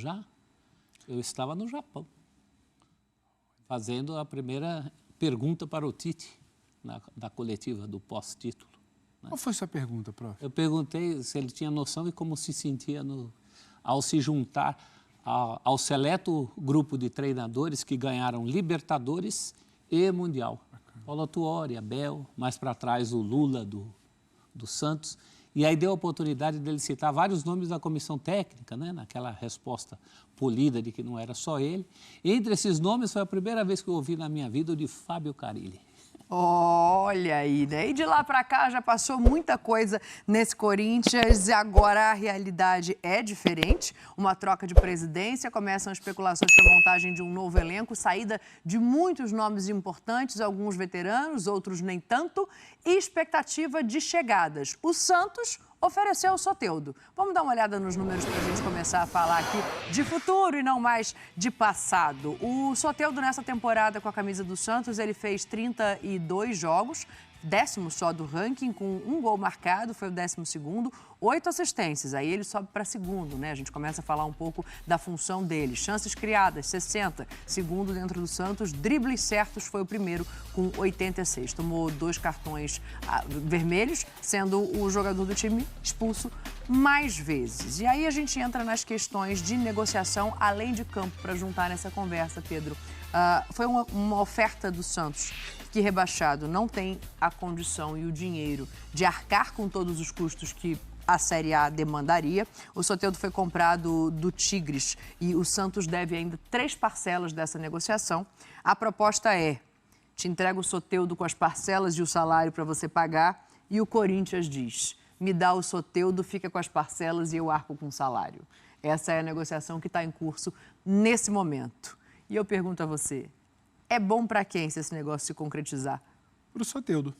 já, eu estava no Japão, fazendo a primeira pergunta para o Tite, na coletiva do pós-título. Né? Qual foi a sua pergunta, prof? Eu perguntei se ele tinha noção de como se sentia ao se juntar ao seleto grupo de treinadores que ganharam Libertadores e Mundial. Paulo Tuori, Abel, mais para trás o Lula do Santos. E aí deu a oportunidade dele citar vários nomes da comissão técnica, né? Naquela resposta polida de que não era só ele. Entre esses nomes, foi a primeira vez que eu ouvi na minha vida o de Fábio Carille. Olha aí, né? E de lá para cá já passou muita coisa nesse Corinthians e agora a realidade é diferente. Uma troca de presidência, começam especulações para a montagem de um novo elenco, saída de muitos nomes importantes, alguns veteranos, outros nem tanto, e expectativa de chegadas. O Santos ofereceu o Soteldo. Vamos dar uma olhada nos números para a gente começar a falar aqui de futuro e não mais de passado. O Soteldo, nessa temporada com a camisa do Santos, ele fez 32 jogos, 10º só do ranking, com 1 gol marcado, foi o 12º, 8 assistências, aí ele sobe para segundo, né? A gente começa a falar um pouco da função dele. Chances criadas, 60, segundo dentro do Santos, dribles certos foi o primeiro com 86. Tomou 2 cartões vermelhos, sendo o jogador do time expulso mais vezes. E aí a gente entra nas questões de negociação além de campo, para juntar nessa conversa, Pedro. Foi uma oferta do Santos, que rebaixado não tem a condição e o dinheiro de arcar com todos os custos que a Série A demandaria. O Soteldo foi comprado do Tigres e o Santos deve ainda 3 parcelas dessa negociação. A proposta é: te entrego o Soteldo com as parcelas e o salário para você pagar, e o Corinthians diz: me dá o Soteldo, fica com as parcelas e eu arco com o salário. Essa é a negociação que está em curso nesse momento. E eu pergunto a você, é bom para quem se esse negócio se concretizar? Para o Soteldo.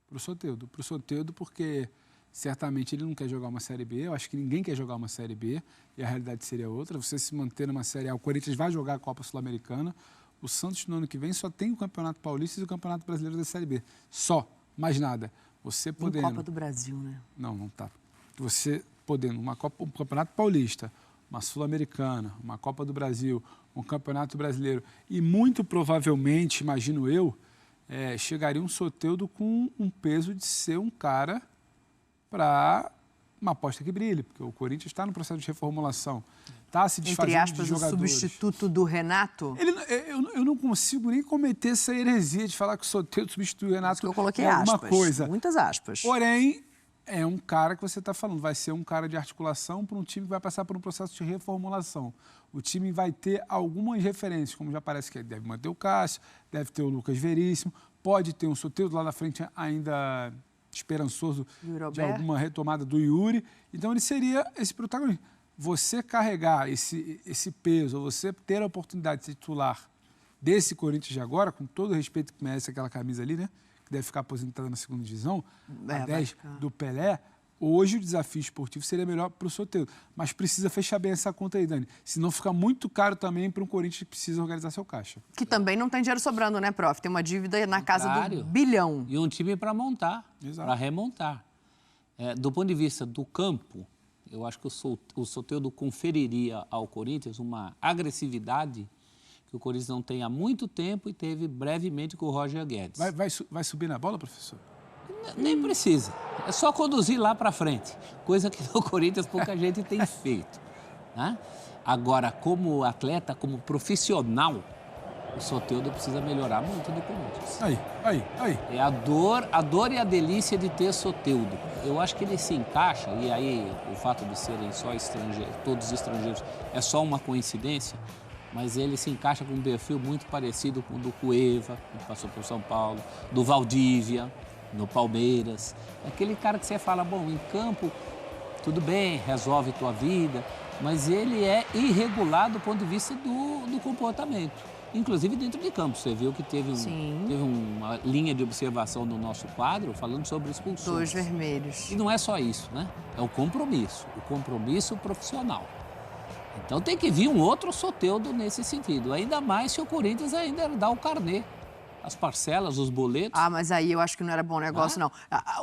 Para o Soteldo. Para o Soteldo, porque certamente ele não quer jogar uma Série B. Eu acho que ninguém quer jogar uma Série B. E a realidade seria outra. Você se manter numa Série A. O Corinthians vai jogar a Copa Sul-Americana. O Santos, no ano que vem, só tem o Campeonato Paulista e o Campeonato Brasileiro da Série B. Só. Mais nada. Você podendo... Copa do Brasil, né? Não tá. Você podendo um Campeonato Paulista, uma Sul-Americana, uma Copa do Brasil, um Campeonato Brasileiro e muito provavelmente, imagino eu, chegaria um Soteldo com um peso de ser um cara para uma aposta que brilhe, porque o Corinthians está no processo de reformulação, está se desfazendo entre aspas, de jogadores. o substituto do Renato? Eu não consigo nem cometer essa heresia de falar que o Soteldo substitui o Renato. Que eu coloquei alguma aspas, coisa. muitas aspas. Porém, é um cara que você está falando, vai ser um cara de articulação para um time que vai passar por um processo de reformulação. O time vai ter algumas referências, como já parece que deve manter o Cássio, deve ter o Lucas Veríssimo, pode ter um Soteldo lá na frente ainda esperançoso de alguma retomada do Yuri. Então, ele seria esse protagonista. Você carregar esse peso, ou você ter a oportunidade de ser titular desse Corinthians de agora, com todo o respeito que merece aquela camisa ali, né? Que deve ficar aposentada na segunda divisão, a 10 do Pelé, hoje o desafio esportivo seria melhor para o Soteldo. Mas precisa fechar bem essa conta aí, Dani. Senão fica muito caro também para um Corinthians que precisa organizar seu caixa. Que também não tem dinheiro sobrando, né, prof? Tem uma dívida na casa do bilhão. E um time para montar, para remontar. Do ponto de vista do campo, eu acho que o Soteldo conferiria ao Corinthians uma agressividade que o Corinthians não tem há muito tempo e teve brevemente com o Roger Guedes. Vai subir na bola, professor? Nem precisa. É só conduzir lá para frente, coisa que no Corinthians pouca gente tem feito. Né? Agora, como atleta, como profissional, o Soteldo precisa melhorar muito no Corinthians. Aí. É a dor e a delícia de ter Soteldo. Eu acho que ele se encaixa, e aí o fato de serem só estrangeiros, todos estrangeiros, é só uma coincidência, mas ele se encaixa com um perfil muito parecido com o do Cueva, que passou por São Paulo, do Valdívia, no Palmeiras. Aquele cara que você fala, bom, em campo, tudo bem, resolve tua vida, mas ele é irregular do ponto de vista do comportamento. Inclusive dentro de campo. Você viu que teve uma linha de observação no nosso quadro falando sobre expulsões. 2 vermelhos. E não é só isso, né? É o compromisso profissional. Então tem que vir um outro Soteldo nesse sentido, ainda mais se o Corinthians ainda dá o carnê As parcelas, os boletos. Ah, mas aí eu acho que não era bom negócio, não.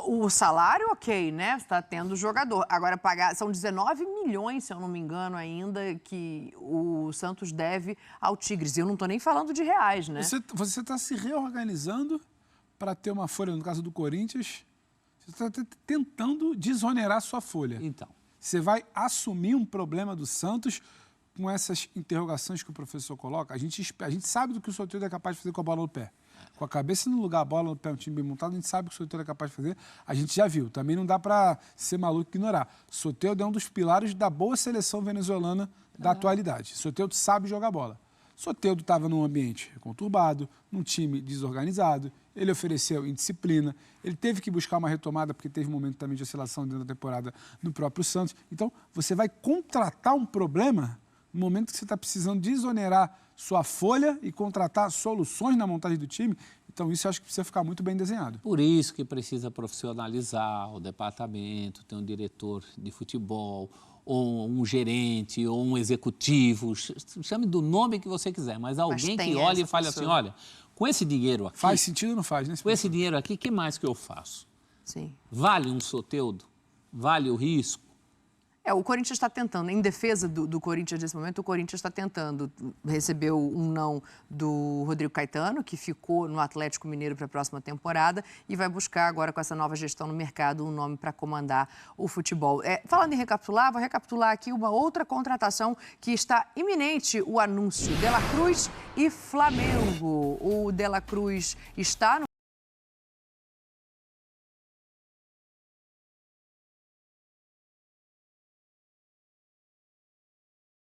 O salário, ok, né? Você está tendo jogador. Agora, pagar... São 19 milhões, se eu não me engano, ainda, que o Santos deve ao Tigres. E eu não estou nem falando de reais, né? Você está se reorganizando para ter uma folha, no caso do Corinthians, você está tentando desonerar sua folha. Então. Você vai assumir um problema do Santos com essas interrogações que o professor coloca. A gente sabe do que o Soteldo é capaz de fazer com a bola no pé. Com a cabeça no lugar, a bola no pé, um time bem montado, a gente sabe o que o Soteldo é capaz de fazer. A gente já viu. Também não dá para ser maluco e ignorar. Soteldo é um dos pilares da boa seleção venezuelana da atualidade. Soteldo sabe jogar bola. Soteldo estava num ambiente conturbado, num time desorganizado, ele ofereceu indisciplina, ele teve que buscar uma retomada, porque teve um momento também de oscilação dentro da temporada no próprio Santos. Então, você vai contratar um problema no momento que você está precisando desonerar sua folha e contratar soluções na montagem do time. Então, isso eu acho que precisa ficar muito bem desenhado. Por isso que precisa profissionalizar o departamento, ter um diretor de futebol, ou um gerente, ou um executivo, chame do nome que você quiser, mas alguém que olhe e fale assim, olha, com esse dinheiro aqui... Faz sentido ou não faz, né? Com esse dinheiro aqui, o que mais que eu faço? Sim. Vale um Soteldo? Vale o risco? O Corinthians está tentando, em defesa do Corinthians nesse momento, o Corinthians está tentando, recebeu um não do Rodrigo Caetano, que ficou no Atlético Mineiro para a próxima temporada, e vai buscar agora, com essa nova gestão no mercado, um nome para comandar o futebol. Falando em recapitular, vou recapitular aqui uma outra contratação que está iminente, o anúncio: De La Cruz e Flamengo. O De La Cruz está no